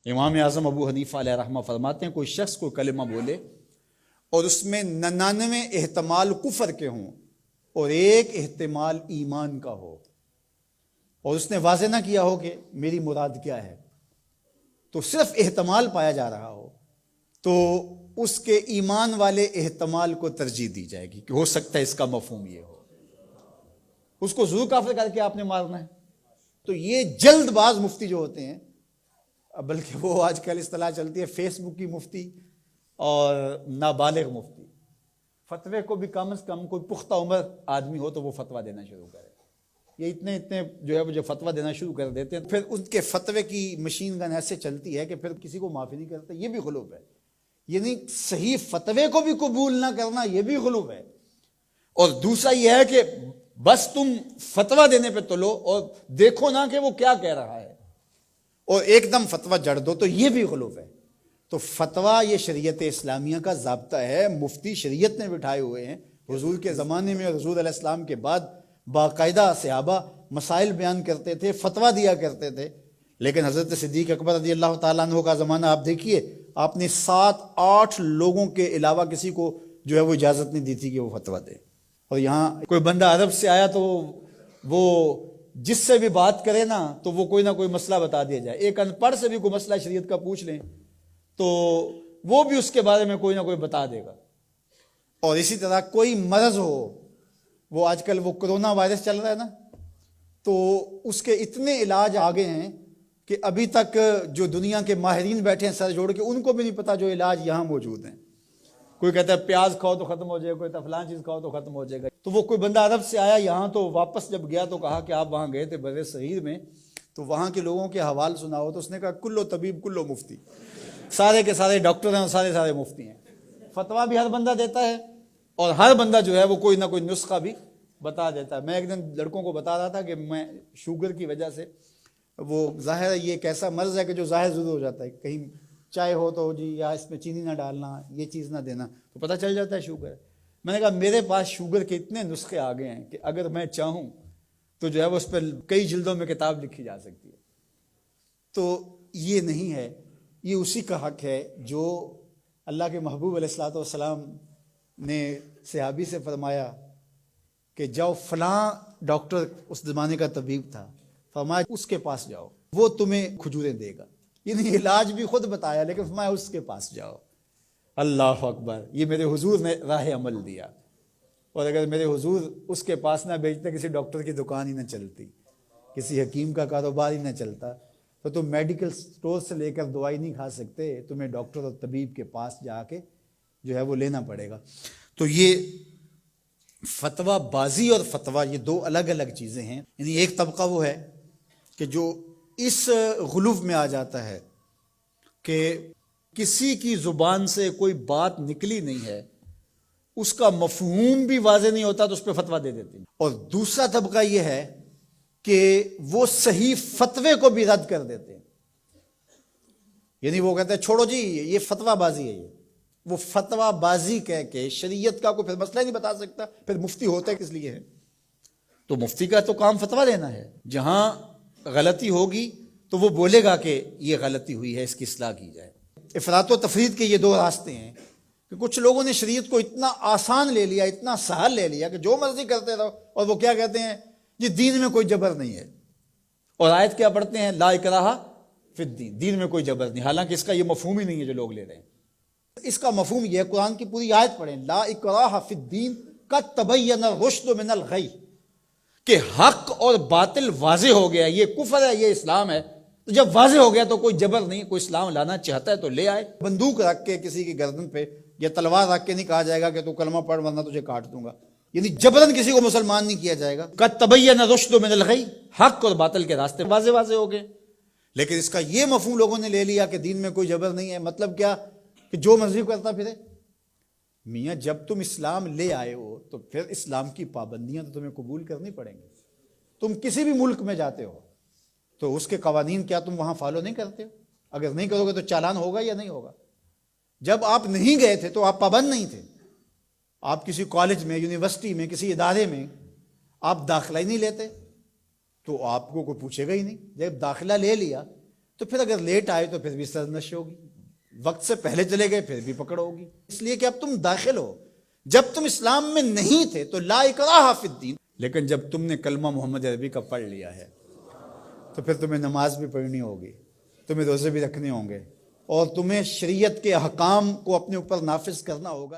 امام اعظم ابو حنیفہ علیہ رحمہ فرماتے ہیں کوئی شخص کو کلمہ بولے اور اس میں 99 احتمال کفر کے ہوں اور ایک احتمال ایمان کا ہو، اور اس نے واضح نہ کیا ہو کہ میری مراد کیا ہے، تو صرف احتمال پایا جا رہا ہو، تو اس کے ایمان والے احتمال کو ترجیح دی جائے گی کہ ہو سکتا ہے اس کا مفہوم یہ ہو، اس کو ضرور کافر کر کے آپ نے مارنا ہے۔ تو یہ جلد باز مفتی جو ہوتے ہیں، بلکہ وہ آج کل اصطلاح چلتی ہے فیس بک کی مفتی اور نابالغ مفتی، فتوے کو بھی کم از کم کوئی پختہ عمر آدمی ہو تو وہ فتویٰ دینا شروع کرے۔ یہ اتنے جو ہے جو فتویٰ دینا شروع کر دیتے ہیں، پھر ان کے فتوے کی مشین گن ایسے چلتی ہے کہ پھر کسی کو معافی نہیں کرتے، یہ بھی غلو ہے۔ یعنی صحیح فتوے کو بھی قبول نہ کرنا یہ بھی غلو ہے، اور دوسرا یہ ہے کہ بس تم فتویٰ دینے پہ تلو اور دیکھو نہ کہ وہ کیا کہہ رہا ہے اور ایک دم فتویٰ جڑ دو، تو یہ بھی غلو ہے۔ تو فتویٰ یہ شریعت اسلامیہ کا ضابطہ ہے، مفتی شریعت نے بٹھائے ہوئے ہیں۔ حضور کے زمانے میں اور حضور علیہ السلام کے بعد باقاعدہ صحابہ مسائل بیان کرتے تھے، فتویٰ دیا کرتے تھے، لیکن حضرت صدیق اکبر رضی اللہ تعالیٰ عنہ کا زمانہ آپ دیکھیے، آپ نے 7-8 لوگوں کے علاوہ کسی کو جو ہے وہ اجازت نہیں دی تھی کہ وہ فتویٰ دے۔ اور یہاں کوئی بندہ عرب سے آیا تو وہ جس سے بھی بات کرے نا تو وہ کوئی نہ کوئی مسئلہ بتا دیا جائے، ایک ان پڑھ سے بھی کوئی مسئلہ شریعت کا پوچھ لیں تو وہ بھی اس کے بارے میں کوئی نہ کوئی بتا دے گا۔ اور اسی طرح کوئی مرض ہو، وہ آج کل وہ کرونا وائرس چل رہا ہے نا، تو اس کے اتنے علاج آگے ہیں کہ ابھی تک جو دنیا کے ماہرین بیٹھے ہیں سر جوڑ کے، ان کو بھی نہیں پتا جو علاج یہاں موجود ہیں۔ کوئی کہتا ہے پیاز کھاؤ تو ختم ہو جائے گا، کوئی کہتا ہے فلاں چیز کھاؤ تو ختم ہو جائے گا۔ تو وہ کوئی بندہ عرب سے آیا یہاں، تو واپس جب گیا تو کہا کہ آپ وہاں گئے تھے بر صغیر میں، تو وہاں کے لوگوں کے حوال سناؤ، تو اس نے کہا کلو طبیب کلو مفتی، سارے کے سارے ڈاکٹر ہیں اور سارے مفتی ہیں۔ فتویٰ بھی ہر بندہ دیتا ہے اور ہر بندہ جو ہے وہ کوئی نہ کوئی نسخہ بھی بتا دیتا ہے۔ میں ایک دن لڑکوں کو بتا رہا تھا کہ میں شوگر کی وجہ سے، وہ ظاہر ہے یہ ایک ایسا مرض ہے کہ جو ظاہر ضرور ہو جاتا ہے، کہیں چائے ہو تو جی یا اس میں چینی نہ ڈالنا، یہ چیز نہ دینا، تو پتہ چل جاتا ہے شوگر۔ میں نے کہا میرے پاس شوگر کے اتنے نسخے آ گئے ہیں کہ اگر میں چاہوں تو جو ہے وہ اس پر کئی جلدوں میں کتاب لکھی جا سکتی ہے۔ تو یہ نہیں ہے، یہ اسی کا حق ہے جو اللہ کے محبوب علیہ الصلوۃ والسلام نے صحابی سے فرمایا کہ جاؤ فلاں ڈاکٹر، اس زمانے کا طبیب تھا، فرمایا اس کے پاس جاؤ، وہ تمہیں کھجوریں دے گا۔ یعنی علاج بھی خود بتایا لیکن فرمایا اس کے پاس جاؤ۔ اللہ اکبر، یہ میرے حضور نے راہ عمل دیا، اور اگر میرے حضور اس کے پاس نہ بھیجتے، کسی ڈاکٹر کی دکان ہی نہ چلتی، کسی حکیم کا کاروبار ہی نہ چلتا، تو تم میڈیکل سٹور سے لے کر دوائی نہیں کھا سکتے، تمہیں ڈاکٹر اور طبیب کے پاس جا کے جو ہے وہ لینا پڑے گا۔ تو یہ فتویٰ بازی اور فتویٰ یہ دو الگ الگ چیزیں ہیں۔ یعنی ایک طبقہ وہ ہے کہ جو اس غلو میں آ جاتا ہے کہ کسی کی زبان سے کوئی بات نکلی نہیں ہے، اس کا مفہوم بھی واضح نہیں ہوتا تو اس پہ فتویٰ دے دیتے ہیں۔ اور دوسرا طبقہ یہ ہے کہ وہ صحیح فتوے کو بھی رد کر دیتے ہیں، یعنی وہ کہتے ہیں چھوڑو جی یہ فتویٰ بازی ہے، یہ وہ فتویٰ بازی کہہ کے شریعت کا کوئی پھر مسئلہ ہی نہیں بتا سکتا، پھر مفتی ہوتا ہے کس لیے ہے؟ تو مفتی کا تو کام فتویٰ دینا ہے، جہاں غلطی ہوگی تو وہ بولے گا کہ یہ غلطی ہوئی ہے، اس کی اصلاح کی جائے۔ افراط و تفرید کے یہ دو راستے ہیں کہ کچھ لوگوں نے شریعت کو اتنا آسان لے لیا، اتنا سہل لے لیا کہ جو مرضی کرتے رہو، اور وہ کیا کہتے ہیں یہ دین میں کوئی جبر نہیں ہے، اور آیت کیا پڑھتے ہیں لا اکراہ فی الدین، دین میں کوئی جبر نہیں، حالانکہ اس کا یہ مفہوم ہی نہیں ہے جو لوگ لے رہے ہیں۔ اس کا مفہوم یہ ہے، قرآن کی پوری آیت پڑھیں، لا اکراہ فی الدین قد تبین الرشد من الغی، کہ حق اور باطل واضح ہو گیا، یہ کفر ہے یہ اسلام ہے، تو جب واضح ہو گیا تو کوئی جبر نہیں، کوئی اسلام لانا چاہتا ہے تو لے آئے۔ بندوق رکھ کے کسی کی گردن پہ یا تلوار رکھ کے نہیں کہا جائے گا کہ تو کلمہ پڑھ ورنہ تجھے کاٹ دوں گا، یعنی جبرن کسی کو مسلمان نہیں کیا جائے گا۔ قد تبین الرشد من الغی، حق اور باطل کے راستے واضح ہو گئے۔ لیکن اس کا یہ مفہوم لوگوں نے لے لیا کہ دین میں کوئی جبر نہیں ہے، مطلب کیا کہ جو مرضی کرتا پھرے۔ میاں جب تم اسلام لے آئے ہو تو پھر اسلام کی پابندیاں تو تمہیں قبول کرنی پڑیں گی۔ تم کسی بھی ملک میں جاتے ہو تو اس کے قوانین کیا تم وہاں فالو نہیں کرتے ہو؟ اگر نہیں کرو گے تو چالان ہوگا یا نہیں ہوگا؟ جب آپ نہیں گئے تھے تو آپ پابند نہیں تھے، آپ کسی کالج میں، یونیورسٹی میں، کسی ادارے میں آپ داخلہ ہی نہیں لیتے تو آپ کو کوئی پوچھے گا ہی نہیں۔ جب داخلہ لے لیا تو پھر اگر لیٹ آئے تو پھر بھی سرزنش ہوگی، وقت سے پہلے چلے گئے پھر بھی پکڑ ہوگی، اس لیے کہ اب تم داخل ہو۔ جب تم اسلام میں نہیں تھے تو لا اکراہ فی الدین، لیکن جب تم نے کلمہ محمد عربی کا پڑھ لیا ہے تو پھر تمہیں نماز بھی پڑھنی ہوگی، تمہیں روزے بھی رکھنے ہوں گے، اور تمہیں شریعت کے احکام کو اپنے اوپر نافذ کرنا ہوگا۔